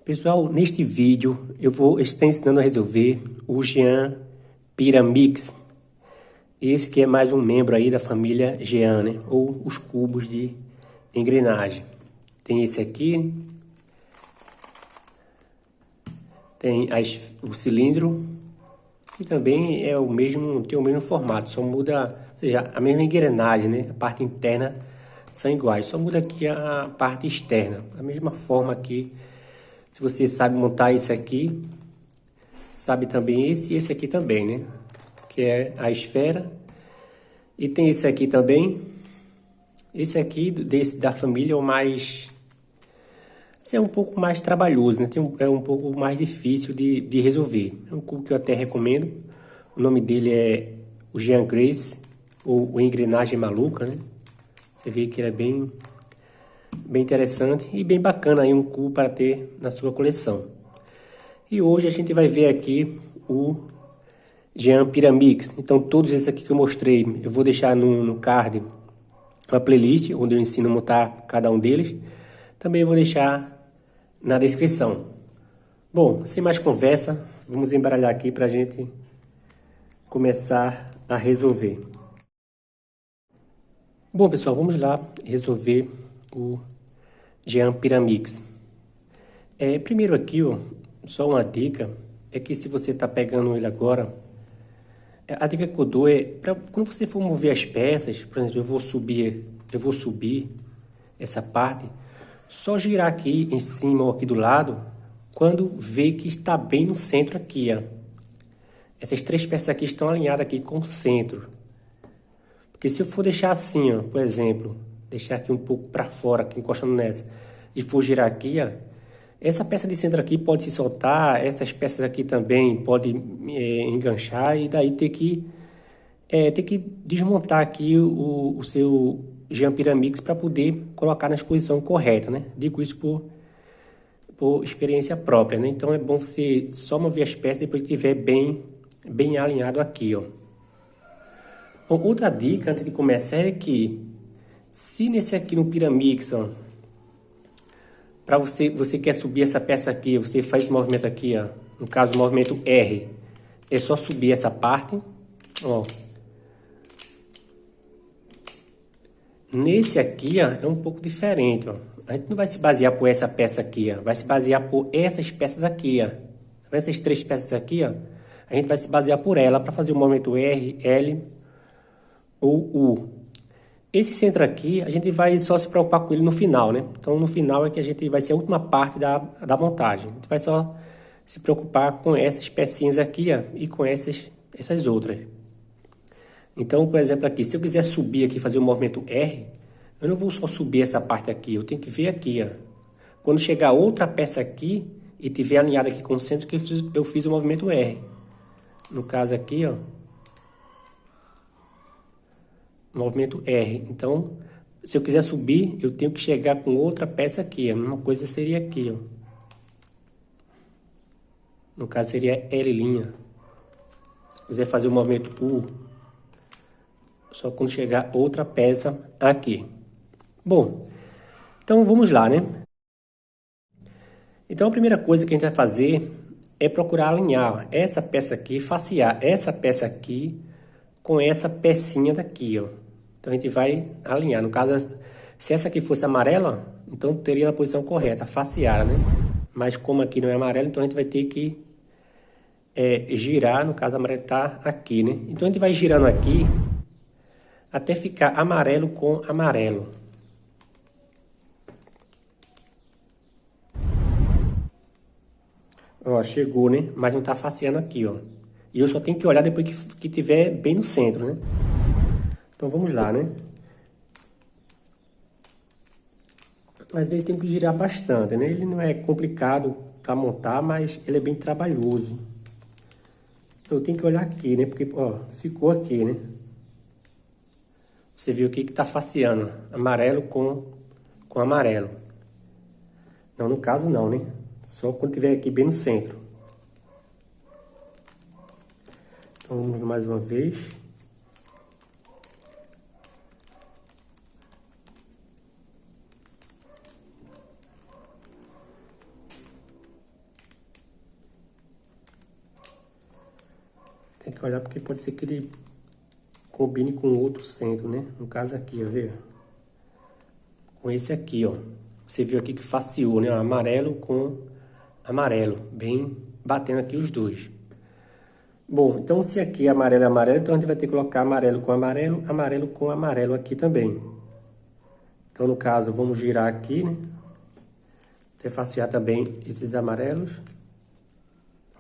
Pessoal, neste vídeo eu vou estar ensinando a resolver o Jean Pyramix. Esse que é mais um membro aí da família Jean, né? Ou os cubos de engrenagem. Tem esse aqui, tem o cilindro, que também é o mesmo, tem o mesmo formato, só muda, ou seja, a mesma engrenagem, né? A parte interna são iguais, só muda aqui a parte externa. Da mesma forma aqui, se você sabe montar esse aqui, sabe também esse e esse aqui também, né? Que é a esfera. E tem esse aqui também. Esse aqui da família é o mais... Esse é um pouco mais trabalhoso, né? É um pouco mais difícil de resolver. É um cubo que eu até recomendo. O nome dele é o Jean Grace, ou o Engrenagem Maluca, né? Você vê que ele é bem interessante e bem bacana aí, um cubo para ter na sua coleção. E hoje a gente vai ver aqui o Jean Pyramix. Então todos esses aqui que eu mostrei, eu vou deixar no card uma playlist onde eu ensino a montar cada um deles. Também vou deixar na descrição. Bom, sem mais conversa, vamos embaralhar aqui para a gente começar a resolver. Bom, pessoal, vamos lá resolver o Jean Pyramix. Primeiro aqui, ó, só uma dica, é que se você está pegando ele agora, a dica que eu dou é, quando você for mover as peças, por exemplo, eu vou subir essa parte, só girar aqui em cima ou aqui do lado, quando vê que está bem no centro aqui, ó. Essas três peças aqui estão alinhadas aqui com o centro. Porque se eu for deixar assim, ó, por exemplo, deixar aqui um pouco para fora, aqui encostando nessa, e for girar aqui, ó, essa peça de centro aqui pode se soltar, essas peças aqui também podem enganchar e daí ter que desmontar aqui o seu Jean Pyramix para poder colocar na exposição correta, né? Digo isso por experiência própria, né? Então é bom você só mover as peças depois que estiver bem alinhado aqui, ó. Bom, outra dica antes de começar é que se nesse aqui no Pyramix, ó, para você quer subir essa peça aqui, você faz esse movimento aqui, ó, no caso o movimento R, é só subir essa parte, ó. Nesse aqui, ó, é um pouco diferente, ó. A gente não vai se basear por essa peça aqui, ó, vai se basear por essas peças aqui, ó. Essas três peças aqui, ó, a gente vai se basear por ela para fazer o movimento R, L ou U. Esse centro aqui, a gente vai só se preocupar com ele no final, né? Então, no final é que a gente vai ser a última parte da montagem. A gente vai só se preocupar com essas pecinhas aqui, ó, e com essas outras. Então, por exemplo, aqui, se eu quiser subir aqui, fazer o movimento R, eu não vou só subir essa parte aqui, eu tenho que ver aqui, ó. Quando chegar outra peça aqui e tiver alinhada aqui com o centro, que eu fiz o movimento R. No caso aqui, ó, movimento R. Então, se eu quiser subir, eu tenho que chegar com outra peça aqui. A mesma coisa seria aqui, ó. No caso seria L'. Se quiser fazer o movimento U, só quando chegar outra peça aqui. Bom, então vamos lá, né? Então a primeira coisa que a gente vai fazer é procurar alinhar essa peça aqui, facear essa peça aqui com essa pecinha daqui, ó. Então a gente vai alinhar. No caso, se essa aqui fosse amarela, então teria na posição correta, facear, né? Mas como aqui não é amarelo, então a gente vai ter que girar, no caso a amarela está aqui, né? Então a gente vai girando aqui até ficar amarelo com amarelo. Ó, chegou, né? Mas não tá faceando aqui, ó. E eu só tenho que olhar depois que tiver bem no centro, né? Então vamos lá, né? Às vezes tem que girar bastante, né? Ele não é complicado para montar, mas ele é bem trabalhoso. Então eu tenho que olhar aqui, né? Porque, ó, ficou aqui, né? Você viu aqui que tá faceando amarelo com amarelo. Não, no caso não, né? Só quando tiver aqui bem no centro. Então vamos mais uma vez. Tem que olhar porque pode ser que ele combine com outro centro, né? No caso aqui, ó, vê? Com esse aqui, ó. Você viu aqui que faceou, né? Amarelo com amarelo, bem batendo aqui os dois. Bom, então se aqui amarelo é amarelo, então a gente vai ter que colocar amarelo com amarelo, amarelo com amarelo aqui também. Então, no caso, vamos girar aqui, né? Até facear também esses amarelos.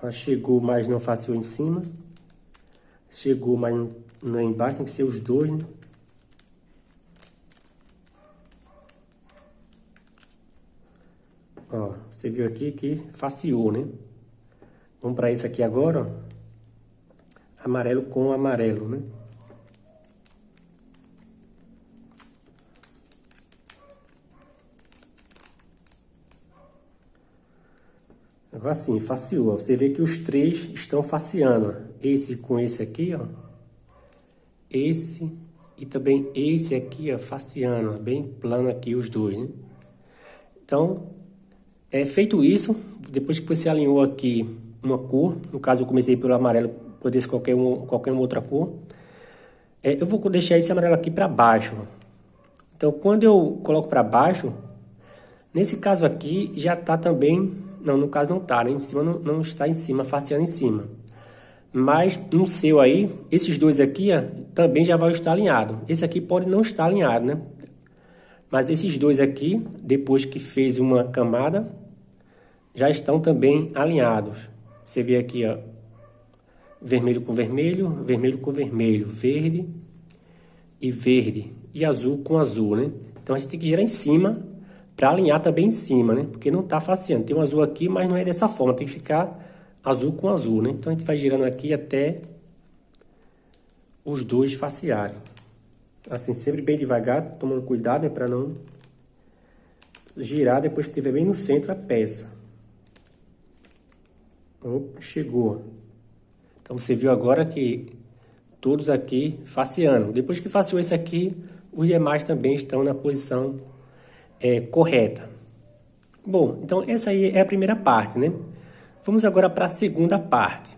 Ó, chegou, mas não faceou em cima. Chegou, mas não é embaixo, tem que ser os dois, né? Ó, você viu aqui que faceou, né? Vamos para isso aqui agora, ó. Amarelo com amarelo, né? Agora sim, faceou. Você vê que os três estão faceando. Esse com esse aqui, ó. Esse e também esse aqui, ó, faceando. Ó, bem plano aqui os dois, né? Então, feito isso, depois que você alinhou aqui uma cor, no caso eu comecei pelo amarelo, poderia ser qualquer uma outra cor, eu vou deixar esse amarelo aqui para baixo. Então, quando eu coloco para baixo, nesse caso aqui já tá também, não, no caso não tá, né? Em cima não está em cima, faceando em cima. Mas no seu aí, esses dois aqui, ó, também já vai estar alinhado. Esse aqui pode não estar alinhado, né? Mas esses dois aqui, depois que fez uma camada, já estão também alinhados. Você vê aqui, ó, vermelho com vermelho, vermelho com vermelho, verde e verde, e azul com azul, né? Então a gente tem que girar em cima para alinhar também em cima, né? Porque não tá faceando. Tem um azul aqui, mas não é dessa forma, tem que ficar azul com azul, né? Então a gente vai girando aqui até os dois facearem. Assim, sempre bem devagar, tomando cuidado, né, para não girar depois que estiver bem no centro a peça. Opa, chegou. Então você viu agora que todos aqui faceando. Depois que faceou esse aqui, os demais também estão na posição correta. Bom, então essa aí é a primeira parte, né? Vamos agora para a segunda parte.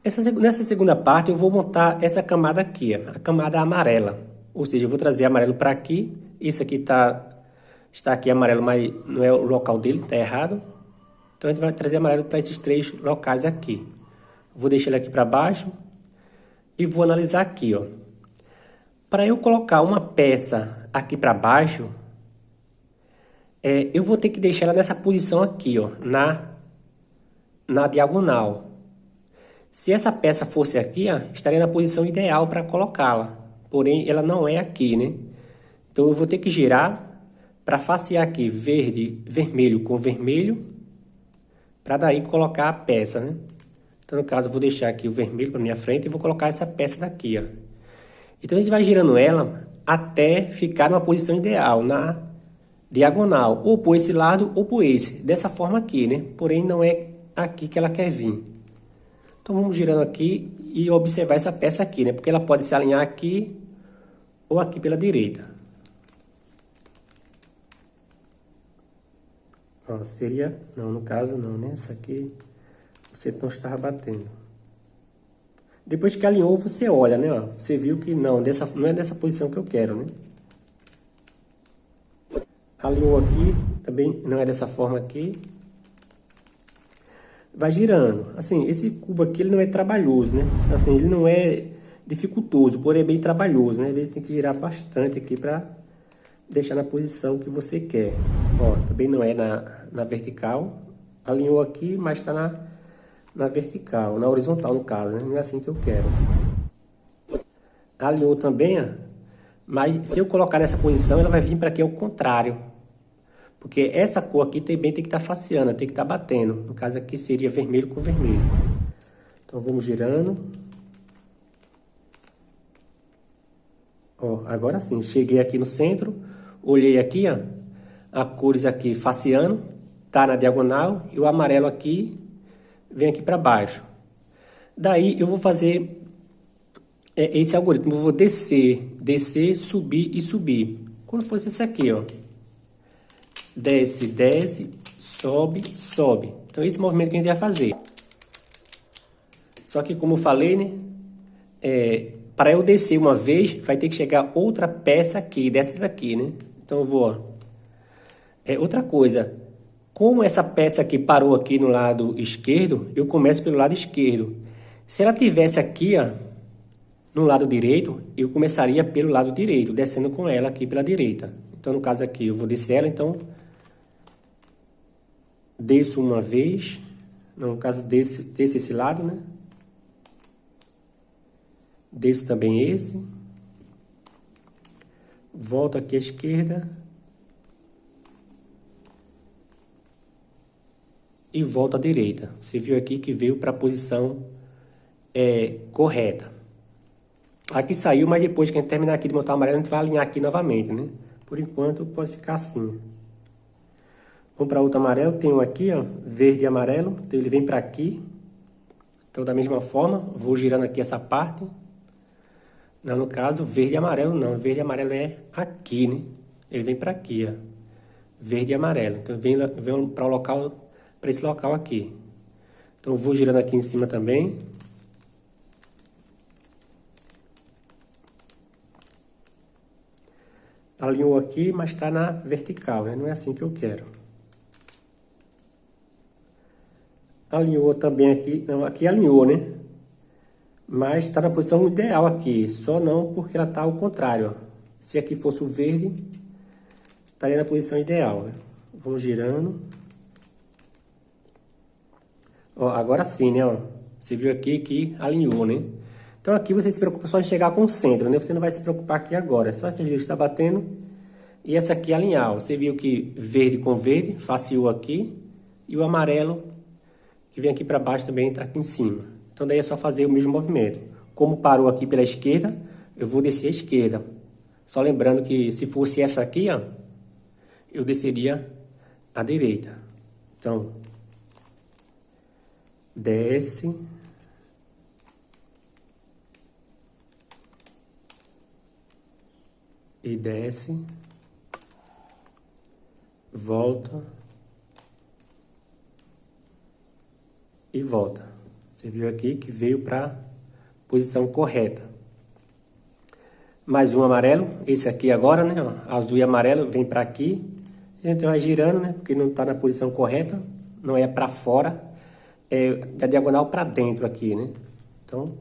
Nessa segunda parte eu vou montar essa camada aqui, ó, a camada amarela. Ou seja, eu vou trazer amarelo para aqui. Esse aqui está aqui amarelo, mas não é o local dele, está errado. Então a gente vai trazer amarelo para esses três locais aqui. Vou deixar ele aqui para baixo e vou analisar aqui, ó. Para eu colocar uma peça aqui para baixo, eu vou ter que deixar ela nessa posição aqui, ó, na diagonal. Se essa peça fosse aqui, ó, estaria na posição ideal para colocá-la. Porém, ela não é aqui, né? Então eu vou ter que girar para facear aqui verde, vermelho com vermelho, para daí colocar a peça, né? Então, no caso, eu vou deixar aqui o vermelho para minha frente e vou colocar essa peça daqui, ó. Então, a gente vai girando ela até ficar numa posição ideal, na diagonal, ou por esse lado ou por esse, dessa forma aqui, né? Porém, não é aqui que ela quer vir. Então, vamos girando aqui e observar essa peça aqui, né? Porque ela pode se alinhar aqui ou aqui pela direita. Ó, seria... Não, no caso não, né? Essa aqui você não estava batendo. Depois que alinhou, você olha, né? Ó, você viu que não é dessa posição que eu quero, né? Alinhou aqui, também não é dessa forma aqui. Vai girando. Assim, esse cubo aqui, ele não é trabalhoso, né? Assim, ele não é dificultoso, porém é bem trabalhoso, né? Às vezes tem que girar bastante aqui para deixar na posição que você quer. Ó, também não é na vertical. Alinhou aqui, mas está na vertical, na horizontal no caso, né? Não é assim que eu quero. Alinhou também, ó. Mas se eu colocar nessa posição, ela vai vir para aqui ao contrário. Porque essa cor aqui também tem que estar faceando, tem que estar batendo. No caso aqui seria vermelho com vermelho. Então vamos girando. Ó, agora sim, cheguei aqui no centro, olhei aqui, ó, a cores aqui faceando, tá na diagonal, e o amarelo aqui vem aqui para baixo. Daí eu vou fazer esse algoritmo, eu vou descer, subir e subir. Quando fosse esse aqui, ó. Desce, desce, sobe, sobe. Então esse movimento que a gente vai fazer. Só que como eu falei, né? Para eu descer uma vez, vai ter que chegar outra peça aqui, dessa daqui, né? Então eu vou, ó. Outra coisa, como essa peça aqui parou aqui no lado esquerdo, eu começo pelo lado esquerdo. Se ela tivesse aqui, ó, no lado direito, eu começaria pelo lado direito, descendo com ela aqui pela direita. Então, no caso aqui, eu vou descer ela, então... Desço uma vez, no caso, desço esse lado, né? Desço também esse. Volto aqui à esquerda. E volto à direita. Você viu aqui que veio para a posição correta. Aqui saiu, mas depois que a gente terminar aqui de montar o amarelo, a gente vai alinhar aqui novamente, né? Por enquanto, pode ficar assim. Vamos para outro amarelo. Tem um aqui, ó, verde e amarelo. Então, ele vem para aqui. Então, da mesma forma, vou girando aqui essa parte. Não, no caso, verde e amarelo não. Verde e amarelo é aqui, né? Ele vem para aqui, ó. Verde e amarelo. Então, vem para o local, para esse local aqui. Então, vou girando aqui em cima também. Alinhou aqui, mas está na vertical, né? Não é assim que eu quero. Alinhou também aqui, não, aqui alinhou, né? Mas está na posição ideal aqui, só não porque ela está ao contrário, ó. Se aqui fosse o verde, estaria na posição ideal, né? Vamos girando. Ó, agora sim, né, ó. Você viu aqui que alinhou, né? Então aqui você se preocupa só em chegar com o centro, né? Você não vai se preocupar aqui agora, é só essa lista está batendo e essa aqui alinhar, ó. Você viu que verde com verde, faceou aqui, e o amarelo que vem aqui para baixo também está aqui em cima. Então daí é só fazer o mesmo movimento. Como parou aqui pela esquerda, eu vou descer à esquerda. Só lembrando que se fosse essa aqui, ó, eu desceria à direita. Então, desce. E desce. Volta. E volta. Você viu aqui que veio para a posição correta. Mais um amarelo, esse aqui agora, né? Ó, azul e amarelo, vem para aqui. E a gente vai girando, né? Porque não está na posição correta, não é para fora, é da diagonal para dentro aqui, né? Então,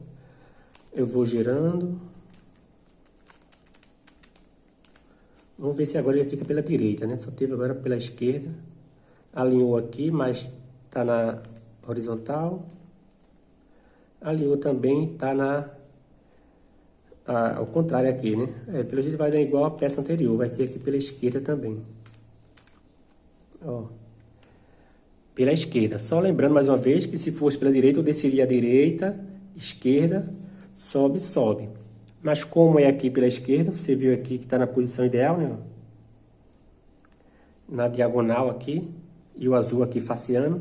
eu vou girando. Vamos ver se agora ele fica pela direita, né? Só teve agora pela esquerda. Alinhou aqui, mas está na horizontal. Alinhou também, está ao contrário aqui, né? Pelo jeito vai dar igual a peça anterior, vai ser aqui pela esquerda também. Ó, pela esquerda. Só lembrando mais uma vez que se fosse pela direita, eu desceria à direita, esquerda, sobe, sobe. Mas como é aqui pela esquerda, você viu aqui que está na posição ideal, né? Na diagonal aqui, e o azul aqui faceando.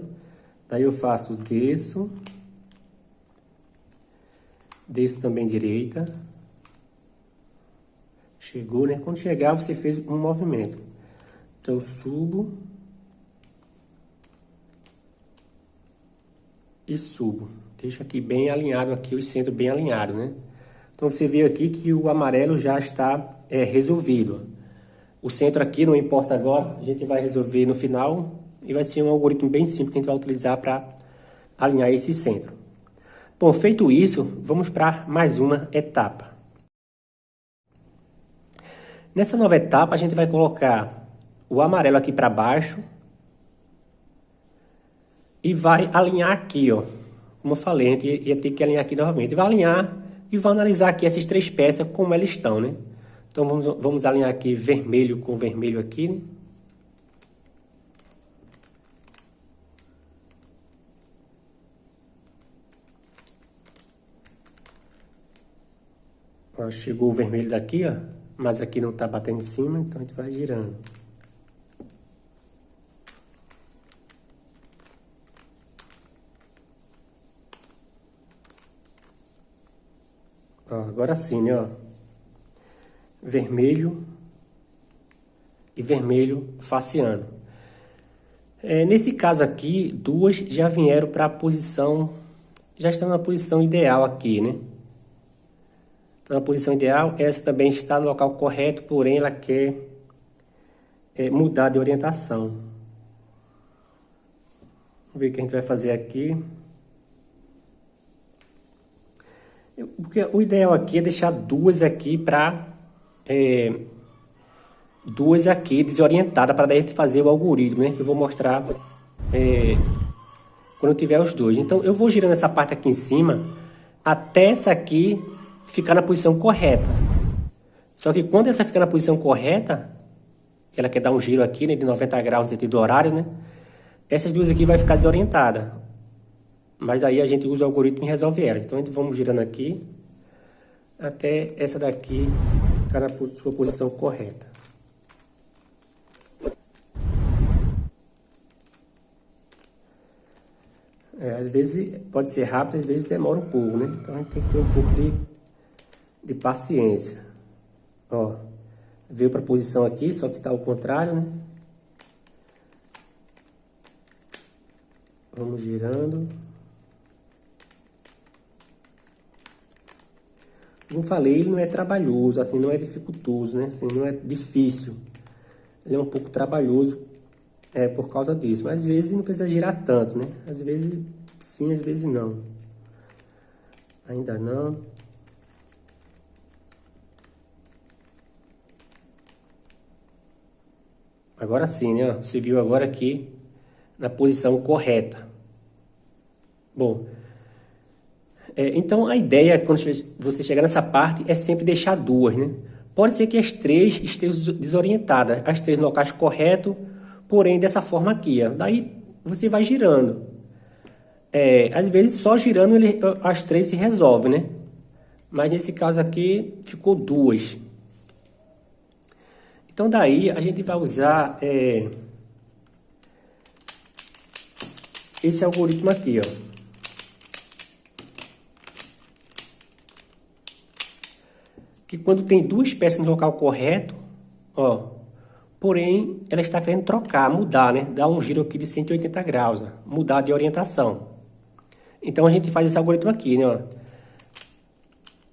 Daí eu faço desço. Desço também direita. Chegou, né? Quando chegar, você fez um movimento. Então, eu subo. E subo. Deixo aqui bem alinhado, aqui o centro bem alinhado, né? Então, você vê aqui que o amarelo já está resolvido. O centro aqui não importa agora, a gente vai resolver no final. E vai ser um algoritmo bem simples que a gente vai utilizar para alinhar esse centro. Bom, feito isso, vamos para mais uma etapa. Nessa nova etapa, a gente vai colocar o amarelo aqui para baixo e vai alinhar aqui, ó. Como eu falei, a gente ia ter que alinhar aqui novamente. Vai alinhar e vai analisar aqui essas três peças como elas estão, né? Então, vamos alinhar aqui vermelho com vermelho aqui, né? Ó, chegou o vermelho daqui, ó, mas aqui não tá batendo em cima, então a gente vai girando. Ó, agora sim, né, ó. Vermelho e vermelho faceando. Nesse caso aqui, duas já vieram para a posição já está na posição ideal aqui, né? Então, na posição ideal, essa também está no local correto, porém ela quer mudar de orientação. Vamos ver o que a gente vai fazer aqui. Porque o ideal aqui é deixar duas aqui para... duas aqui desorientadas para daí a gente fazer o algoritmo, né? Que eu vou mostrar quando tiver os dois. Então, eu vou girando essa parte aqui em cima até essa aqui ficar na posição correta. Só que quando essa ficar na posição correta, que ela quer dar um giro aqui, né, de 90 graus no sentido horário, né? Essas duas aqui vai ficar desorientada. Mas aí a gente usa o algoritmo e resolve ela. Então, vamos girando aqui até essa daqui ficar na sua posição correta. Às vezes pode ser rápido, às vezes demora um pouco, né? Então a gente tem que ter um pouco de paciência. Ó, veio para a posição aqui, só que está ao contrário, né? Vamos girando. Como eu falei, ele não é trabalhoso, assim, não é dificultoso, né? Assim, não é difícil. Ele é um pouco trabalhoso por causa disso. Mas às vezes não precisa girar tanto, né? Às vezes sim, às vezes não. Ainda não. Agora sim, né? Você viu agora aqui na posição correta. Bom, então a ideia quando você chegar nessa parte é sempre deixar duas, né? Pode ser que as três estejam desorientadas, as três no locais corretos, porém dessa forma aqui, ó. Daí você vai girando. Às vezes só girando as três se resolve, né? Mas nesse caso aqui ficou duas. Então daí a gente vai usar esse algoritmo aqui, ó. Que quando tem duas peças no local correto, ó, porém ela está querendo trocar, mudar, né? Dar um giro aqui de 180 graus, ó, mudar de orientação. Então a gente faz esse algoritmo aqui, né? Ó.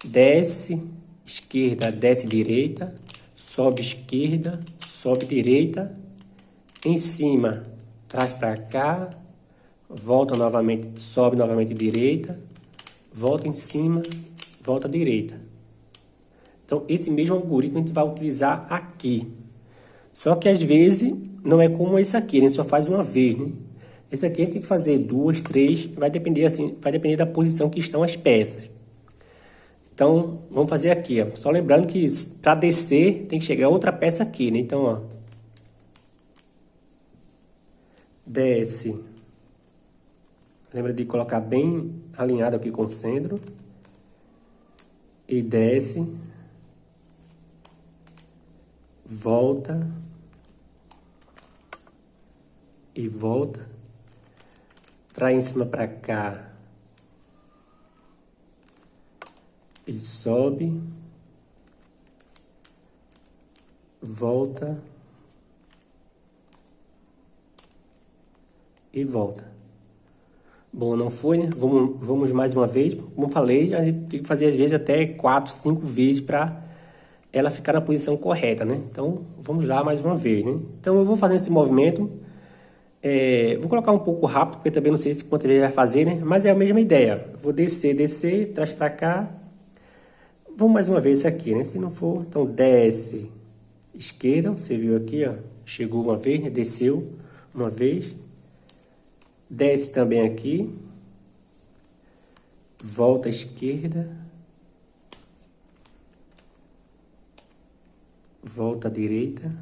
Desce, esquerda, desce, direita, sobe, esquerda, sobe, direita, em cima, traz para cá, volta novamente, sobe novamente direita, volta em cima, volta direita. Então, esse mesmo algoritmo a gente vai utilizar aqui. Só que às vezes não é como esse aqui, a gente só faz uma vez, né? Esse aqui a gente tem que fazer duas, três, vai depender assim, vai depender da posição que estão as peças. Então, vamos fazer aqui, ó. Só lembrando que para descer tem que chegar outra peça aqui, né? Então, ó. Desce. Lembra de colocar bem alinhado aqui com o centro. E desce. Volta. E volta. Traz em cima para cá. E sobe. Volta. E volta. Bom, não foi, né? Vamos mais uma vez. Como eu falei, a gente tem que fazer às vezes até 4, 5 vezes para ela ficar na posição correta, né? Então, vamos lá mais uma vez, né? Então, eu vou fazer esse movimento. Vou colocar um pouco rápido, porque também não sei se quantas vezes vai fazer, né? Mas é a mesma ideia. Vou descer, descer, traz para cá. Vamos mais uma vez isso aqui, né? Se não for, então desce, esquerda, você viu aqui, ó. Chegou uma vez, né? Desceu uma vez. Desce também aqui. Volta à esquerda. Volta à direita.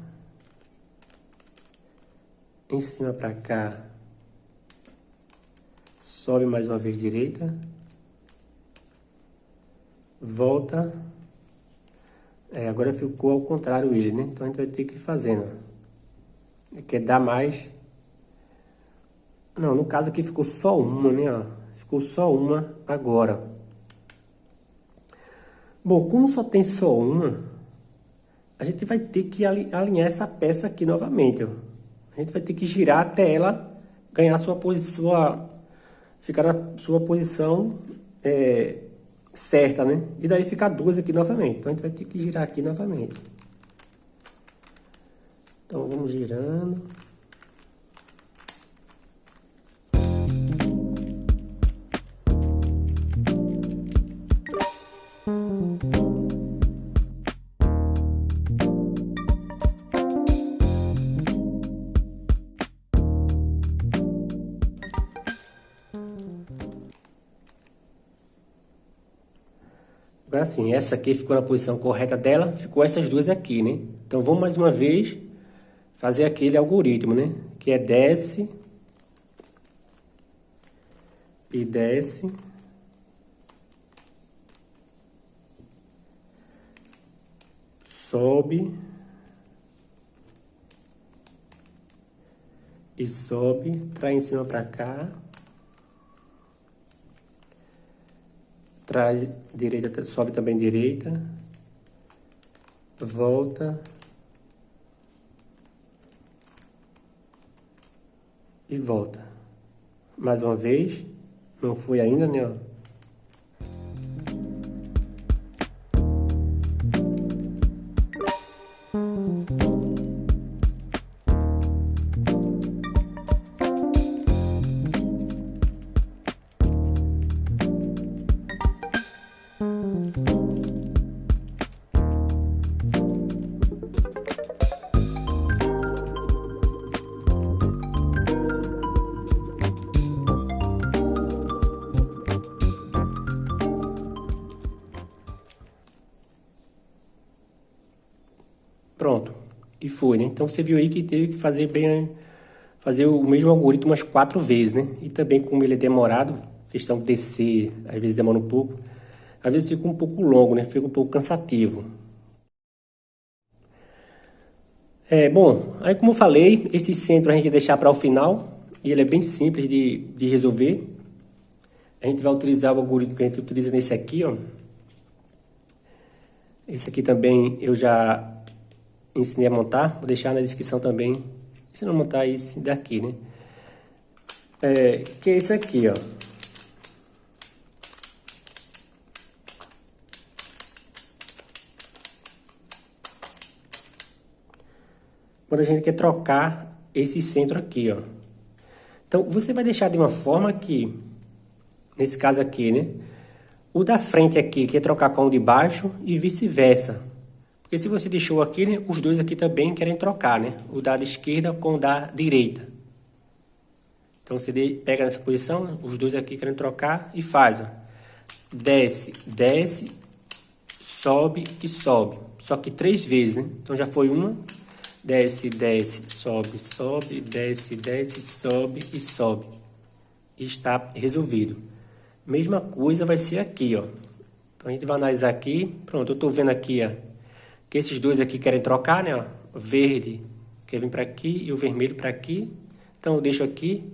Em cima para cá. Sobe mais uma vez direita. Volta. Agora ficou ao contrário ele, né? Então a gente vai ter que ir fazendo. Quer dar mais. Não, no caso aqui ficou só uma, né? Ó. Ficou só uma agora. Bom, como só tem só uma, a gente vai ter que alinhar essa peça aqui novamente, ó. A gente vai ter que girar até ela ganhar sua posição, ficar na sua posição certa, né? E daí ficar duas aqui novamente. Então a gente vai ter que girar aqui novamente. Então vamos girando. Agora sim, essa aqui ficou na posição correta dela, ficou essas duas aqui, né? Então vamos mais uma vez fazer aquele algoritmo, né? Que é desce e desce, sobe e sobe, traz em cima para cá. Traz direita, sobe também direita, volta e volta. Mais uma vez, não foi ainda, né? Ó. Pronto, e foi, né? Então você viu aí que teve que fazer o mesmo algoritmo umas 4 vezes, né? E também como ele é demorado, questão de descer, às vezes demora um pouco, às vezes fica um pouco longo, né? Fica um pouco cansativo. Bom, aí como eu falei, esse centro a gente vai deixar para o final, e ele é bem simples de resolver. A gente vai utilizar o algoritmo que a gente utiliza nesse aqui, ó. Esse aqui também eu já ensinei a montar, vou deixar na descrição também, ensinando a montar esse daqui, né? Que é esse aqui, ó. Quando a gente quer trocar esse centro aqui, ó. Então, você vai deixar de uma forma que, nesse caso aqui, né? O da frente aqui quer trocar com o de baixo e vice-versa. Porque se você deixou aqui, né, os dois aqui também querem trocar, né? O da esquerda com o da direita. Então você pega nessa posição, os dois aqui querem trocar e faz, ó. Desce, desce, sobe e sobe. Só que 3 vezes, né? Então já foi uma. Desce, desce, sobe, sobe, desce, desce, sobe e sobe. E está resolvido. Mesma coisa vai ser aqui, ó. Então a gente vai analisar aqui. Pronto, eu tô vendo aqui, ó, que esses dois aqui querem trocar, né? Ó, o verde quer vir para aqui e o vermelho para aqui. Então eu deixo aqui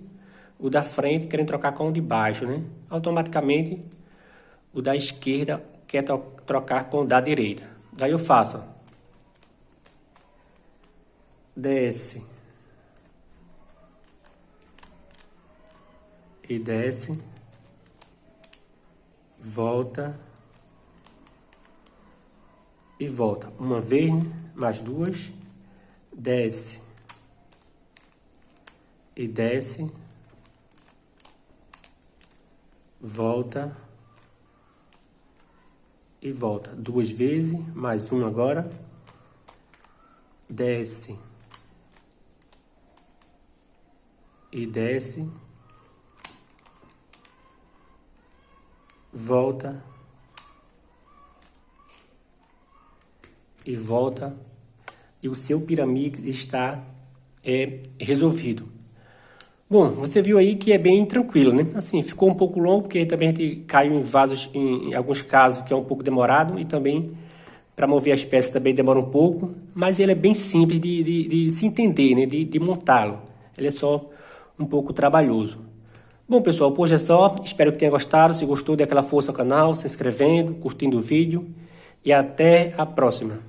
o da frente querem trocar com o de baixo, né? Automaticamente o da esquerda quer trocar com o da direita. Daí eu faço, ó. Desce e desce, volta e volta. Uma vez, né? Mais duas. Desce e desce, volta e volta. 2 vezes, mais uma agora. Desce e desce, volta e volta, e o seu pirâmide está resolvido. Bom, você viu aí que é bem tranquilo, né? Assim, ficou um pouco longo, porque também a gente caiu em vasos, em alguns casos, que é um pouco demorado, e também para mover as peças também demora um pouco, mas ele é bem simples de se entender, né? De montá-lo. Ele é só um pouco trabalhoso. Bom, pessoal, por hoje é só. Espero que tenha gostado. Se gostou, dê aquela força ao canal, se inscrevendo, curtindo o vídeo. E até a próxima.